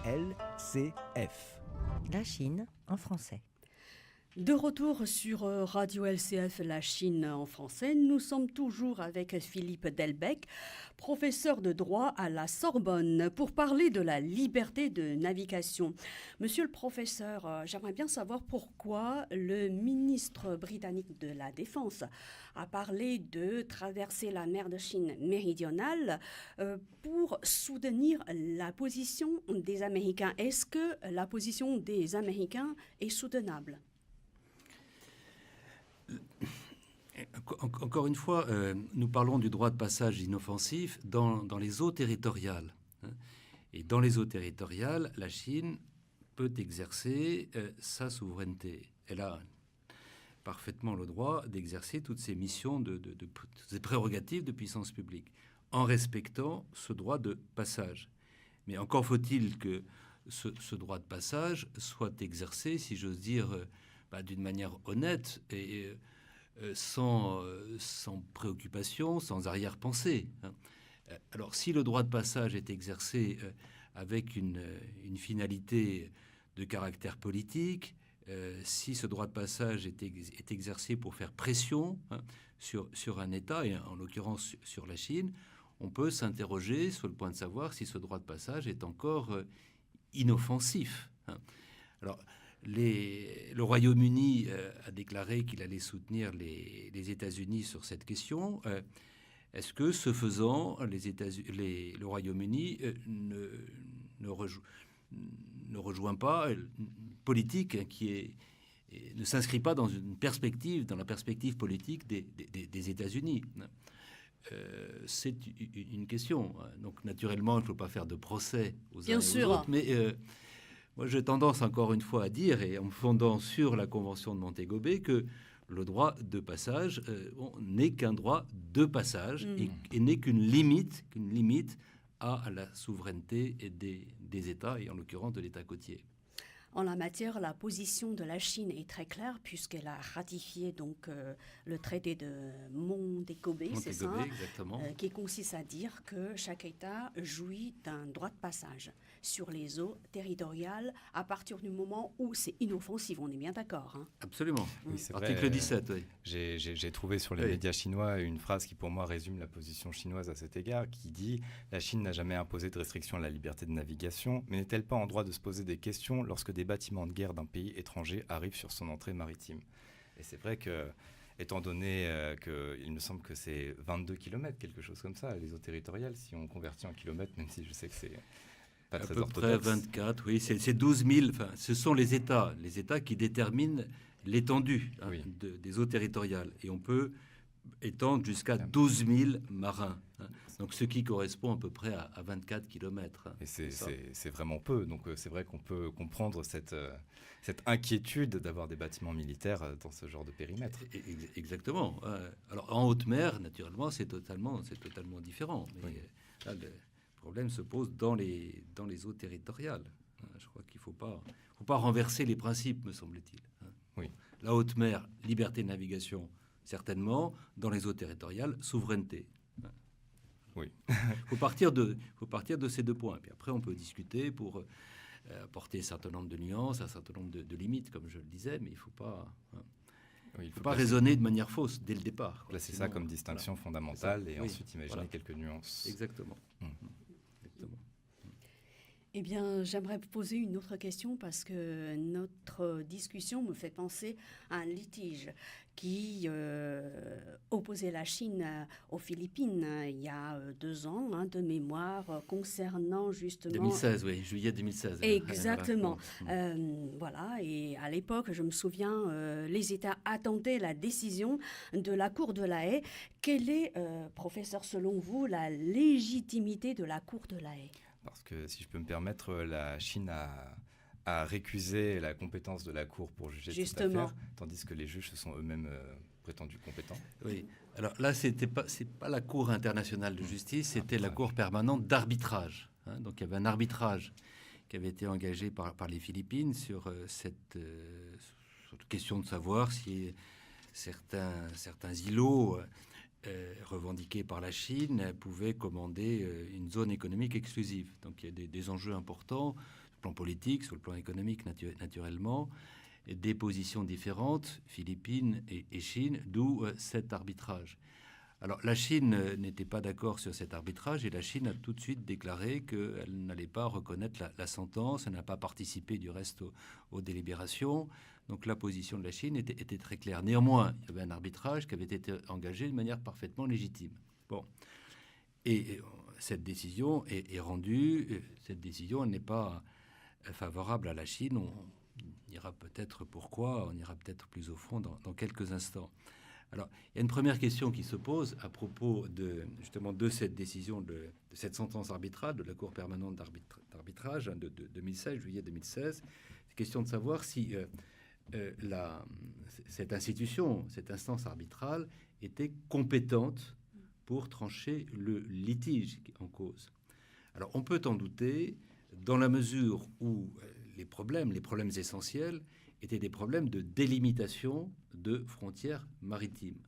LCF. La Chine en français. De retour sur Radio LCF, la Chine en français, nous sommes toujours avec Philippe Delbecq, professeur de droit à la Sorbonne, pour parler de la liberté de navigation. Monsieur le professeur, j'aimerais bien savoir pourquoi le ministre britannique de la Défense a parlé de traverser la mer de Chine méridionale pour soutenir la position des Américains. Est-ce que la position des Américains est soutenable ? Encore une fois, nous parlons du droit de passage inoffensif dans les eaux territoriales. Et dans les eaux territoriales, la Chine peut exercer sa souveraineté. Elle a parfaitement le droit d'exercer toutes ses missions, toutes ses prérogatives de puissance publique, en respectant ce droit de passage. Mais encore faut-il que ce droit de passage soit exercé, si j'ose dire, d'une manière honnête et sans préoccupation, sans arrière-pensée. Alors, si le droit de passage est exercé avec une finalité de caractère politique, si ce droit de passage est exercé pour faire pression sur un État, et en l'occurrence sur la Chine, on peut s'interroger sur le point de savoir si ce droit de passage est encore inoffensif. Alors, le Royaume-Uni a déclaré qu'il allait soutenir les États-Unis sur cette question. Est-ce que, ce faisant, le Royaume-Uni ne rejoint pas une politique qui ne s'inscrit pas dans la perspective politique des États-Unis? C'est une question. Donc, naturellement, il ne faut pas faire de procès aux uns et aux autres, mais moi, j'ai tendance, encore une fois, à dire, et en me fondant sur la Convention de Montego Bay, que le droit de passage n'est qu'un droit de passage et n'est qu'une limite à la souveraineté des États, et en l'occurrence de l'État côtier. En la matière, la position de la Chine est très claire puisqu'elle a ratifié donc le traité de Montego Bay, c'est ça, qui consiste à dire que chaque État jouit d'un droit de passage sur les eaux territoriales à partir du moment où c'est inoffensif. On est bien d'accord, hein? Absolument. Oui, c'est Article vrai, 17, oui. J'ai trouvé sur les médias chinois une phrase qui, pour moi, résume la position chinoise à cet égard, qui dit « La Chine n'a jamais imposé de restriction à la liberté de navigation, mais n'est-elle pas en droit de se poser des questions lorsque des bâtiments de guerre d'un pays étranger arrivent sur son entrée maritime ?» Et c'est vrai que, étant donné qu'il me semble que c'est 22 km, quelque chose comme ça, les eaux territoriales, si on convertit en kilomètres, même si je sais que c'est pas très orthodoxe. À peu près 24, oui, c'est 12 000. Enfin, ce sont les États qui déterminent l'étendue des eaux territoriales. Et on peut étendre jusqu'à 12 000 marins. Donc, ce qui correspond à peu près à 24 km. Et c'est vraiment peu. Donc, c'est vrai qu'on peut comprendre cette inquiétude d'avoir des bâtiments militaires dans ce genre de périmètre. Exactement. Alors, en haute mer, naturellement, c'est totalement différent. Mais là, le problème se pose dans les eaux territoriales. Je crois qu'il ne faut pas renverser les principes, me semble-t-il. Oui. La haute mer, liberté de navigation, certainement. Dans les eaux territoriales, souveraineté. Oui. faut partir de ces deux points. Puis après, on peut discuter pour apporter un certain nombre de nuances, un certain nombre de limites, comme je le disais, mais il ne faut pas... il faut pas raisonner de manière fausse dès le départ. Placer ça comme distinction fondamentale et ensuite imaginer quelques nuances. Exactement. Exactement. Eh bien, j'aimerais poser une autre question parce que notre discussion me fait penser à un litige qui opposait la Chine aux Philippines il y a 2 ans, de mémoire, concernant justement... 2016, oui, juillet 2016. Exactement. Voilà, et à l'époque, je me souviens, les États attendaient la décision de la Cour de la Haye. Quelle est, professeur, selon vous, la légitimité de la Cour de la Haye ? Parce que, si je peux me permettre, la Chine a récusé la compétence de la Cour pour juger de cette affaire, tandis que les juges se sont eux-mêmes prétendus compétents. Oui. Alors là, c'est pas la Cour internationale de justice, c'était la Cour permanente d'arbitrage. Donc il y avait un arbitrage qui avait été engagé par les Philippines sur cette question de savoir si certains îlots revendiqués par la Chine pouvaient commander une zone économique exclusive. Donc il y a des enjeux importants. plan politique, sur le plan économique naturellement, des positions différentes, Philippines et Chine, d'où cet arbitrage. Alors la Chine n'était pas d'accord sur cet arbitrage et la Chine a tout de suite déclaré qu'elle n'allait pas reconnaître la sentence, elle n'a pas participé du reste aux délibérations. Donc la position de la Chine était très claire. Néanmoins, il y avait un arbitrage qui avait été engagé de manière parfaitement légitime. Bon. Et cette décision est rendue. Cette décision, elle n'est pas favorable à la Chine. On ira peut-être pourquoi, on ira peut-être plus au fond dans quelques instants. Alors, il y a une première question qui se pose à propos justement de cette décision, de cette sentence arbitrale de la Cour permanente d'arbitrage de 2016, juillet 2016. C'est question de savoir si cette institution, cette instance arbitrale était compétente pour trancher le litige en cause. Alors, on peut en douter dans la mesure où les problèmes essentiels étaient des problèmes de délimitation de frontières maritimes.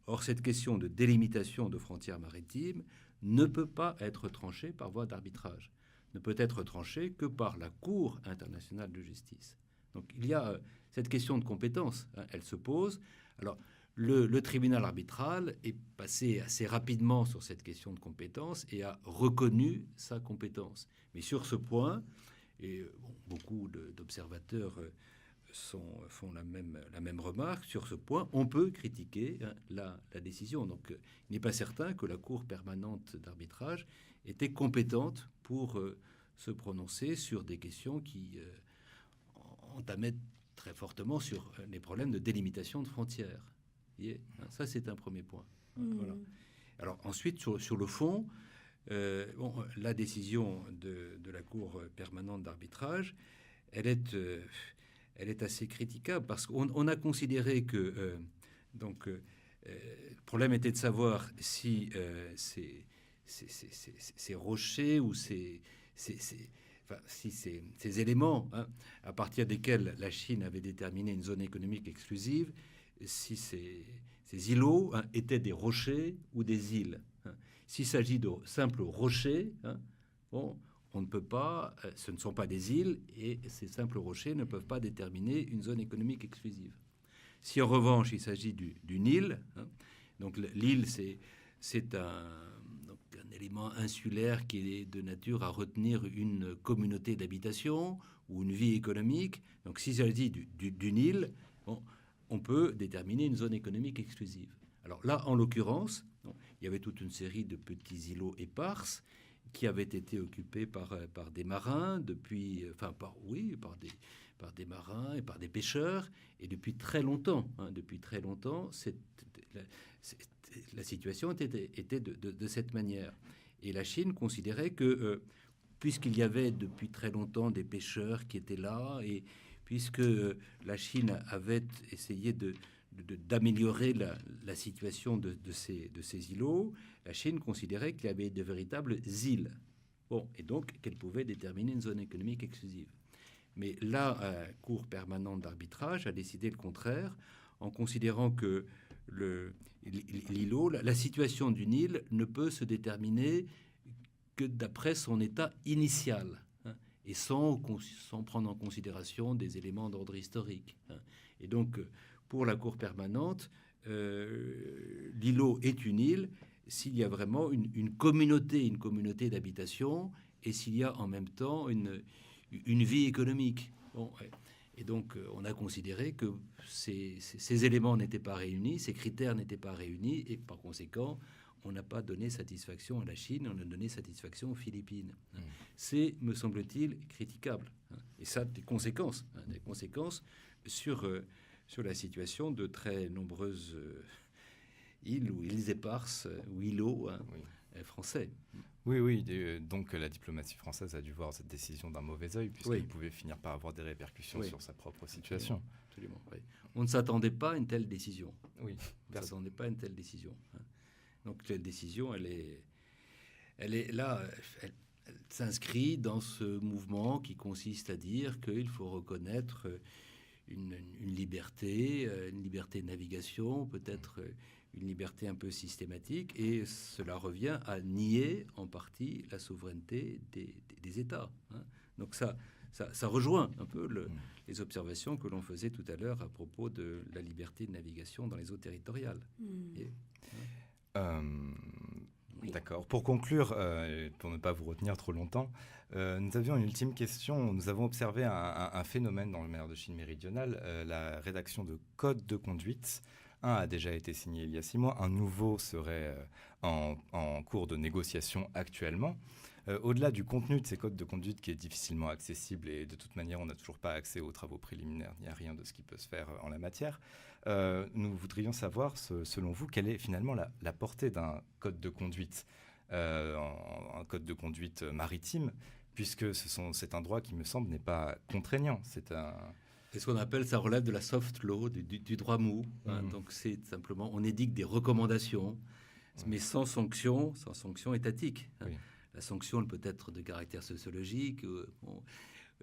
Or, cette question de délimitation de frontières maritimes ne peut pas être tranchée par voie d'arbitrage, ne peut être tranchée que par la Cour internationale de justice. Donc, il y a cette question de compétence, elle se pose. Alors, le tribunal arbitral est passé assez rapidement sur cette question de compétence et a reconnu sa compétence. Mais sur ce point, et beaucoup d'observateurs font la même remarque, sur ce point, on peut critiquer la décision. Donc, il n'est pas certain que la Cour permanente d'arbitrage était compétente pour se prononcer sur des questions qui entamaient très fortement sur les problèmes de délimitation de frontières. Ça, c'est un premier point. Voilà. Alors ensuite, sur le fond, la décision de la Cour permanente d'arbitrage, elle est assez critiquable parce qu'on a considéré que le problème était de savoir si ces rochers ou si ces éléments, à partir desquels la Chine avait déterminé une zone économique exclusive, si ces îlots étaient des rochers ou des îles. S'il s'agit de simples rochers, on ne peut pas, ce ne sont pas des îles et ces simples rochers ne peuvent pas déterminer une zone économique exclusive. Si en revanche il s'agit d'une île, donc l'île c'est un élément insulaire qui est de nature à retenir une communauté d'habitation ou une vie économique. Donc s'il s'agit d'une île, on peut déterminer une zone économique exclusive. Alors là, en l'occurrence, il y avait toute une série de petits îlots éparses qui avaient été occupés par des marins par des marins et par des pêcheurs, et depuis très longtemps. La situation était de cette manière. Et la Chine considérait que, puisqu'il y avait depuis très longtemps des pêcheurs qui étaient là, et puisque la Chine avait essayé d'améliorer la situation de ces îlots, la Chine considérait qu'il y avait de véritables îles. Et donc qu'elle pouvait déterminer une zone économique exclusive. Mais la Cour permanente d'arbitrage a décidé le contraire, en considérant que l'îlot, la situation d'une île ne peut se déterminer que d'après son état initial, et sans prendre en considération des éléments d'ordre historique. Et donc, pour la Cour permanente, l'îlot est une île s'il y a vraiment une communauté d'habitation et s'il y a en même temps une vie économique. Et donc, on a considéré que ces éléments n'étaient pas réunis, ces critères n'étaient pas réunis, et par conséquent, on n'a pas donné satisfaction à la Chine, on a donné satisfaction aux Philippines. C'est, me semble-t-il, critiquable. Et ça a des conséquences sur la situation de très nombreuses îles ou îles éparses ou îlots français. Oui. Donc la diplomatie française a dû voir cette décision d'un mauvais œil, puisqu'elle pouvait finir par avoir des répercussions sur sa propre situation. Absolument. On ne s'attendait pas à une telle décision. Oui. On ne s'attendait pas à une telle décision. Donc cette décision, elle est là, elle s'inscrit dans ce mouvement qui consiste à dire qu'il faut reconnaître une liberté de navigation, peut-être une liberté un peu systématique, et cela revient à nier en partie la souveraineté des États. Donc ça ça rejoint un peu les observations que l'on faisait tout à l'heure à propos de la liberté de navigation dans les eaux territoriales. D'accord. Pour conclure, pour ne pas vous retenir trop longtemps, nous avions une ultime question. Nous avons observé un phénomène dans le mer de Chine méridionale, la rédaction de codes de conduite. Un a déjà été signé il y a 6 mois, un nouveau serait en cours de négociation actuellement. Au-delà du contenu de ces codes de conduite qui est difficilement accessible et de toute manière on n'a toujours pas accès aux travaux préliminaires, il n'y a rien de ce qui peut se faire en la matière, nous voudrions savoir, selon vous, quelle est finalement la portée d'un code de conduite, un code de conduite maritime, puisque c'est un droit qui me semble n'est pas contraignant. C'est ce qu'on appelle, ça relève de la soft law, du droit mou. Donc c'est simplement, on édicte des recommandations, mais sans sanction étatique. Oui. La sanction, elle peut être de caractère sociologique,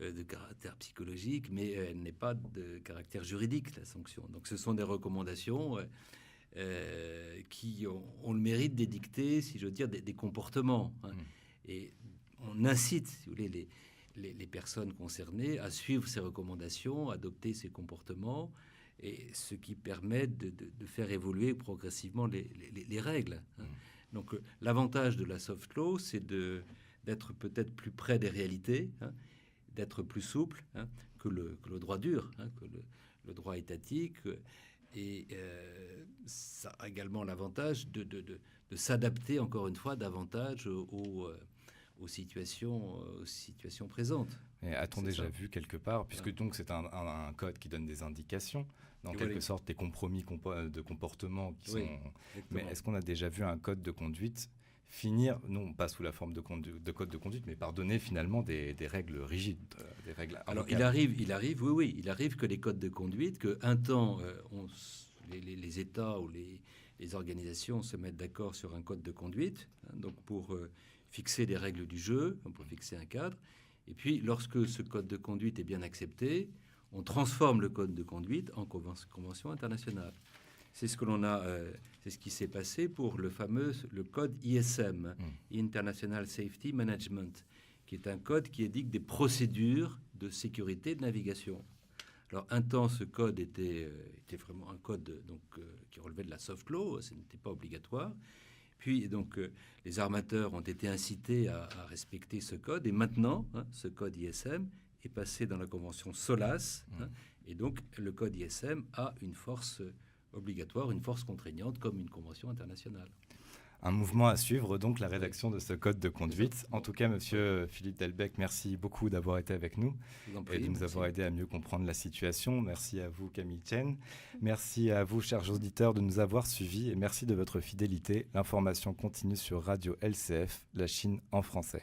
de caractère psychologique, mais elle n'est pas de caractère juridique, la sanction. Donc ce sont des recommandations qui ont le mérite d'édicter, si je veux dire, des comportements. Et on incite, si vous voulez, les personnes concernées à suivre ces recommandations, adopter ces comportements, et ce qui permet de faire évoluer progressivement les règles. Donc l'avantage de la soft law, c'est d'être peut-être plus près des réalités, d'être plus souple que le droit dur, que le droit étatique. Et ça a également l'avantage de s'adapter, encore une fois, davantage aux situations présentes. Et a-t-on déjà vu quelque part, puisque donc c'est un code qui donne des indications, dans quelque sorte des compromis de comportement qui sont... Mais est-ce qu'on a déjà vu un code de conduite finir, non pas sous la forme de code de conduite, mais par donner finalement des règles rigides, des règles... Alors il arrive que les codes de conduite, qu'un temps les États ou les organisations se mettent d'accord sur un code de conduite, donc pour fixer les règles du jeu, pour fixer un cadre. Et puis, lorsque ce code de conduite est bien accepté, on transforme le code de conduite en convention internationale. C'est ce que l'on a, c'est ce qui s'est passé pour le code ISM, International Safety Management, qui est un code qui édicte des procédures de sécurité de navigation. Alors, un temps, ce code était vraiment un code qui relevait de la soft law, ce n'était pas obligatoire. Puis, donc, les armateurs ont été incités à respecter ce code. Et maintenant, ce code ISM est passé dans la convention SOLAS. Et donc, le code ISM a une force obligatoire, une force contraignante, comme une convention internationale. Un mouvement à suivre, donc, la rédaction de ce code de conduite. En tout cas, monsieur Philippe Delbecq, merci beaucoup d'avoir été avec nous et de nous avoir aidé à mieux comprendre la situation. Merci à vous, Camille Chen. Merci à vous, chers auditeurs, de nous avoir suivis et merci de votre fidélité. L'information continue sur Radio LCF, la Chine en français.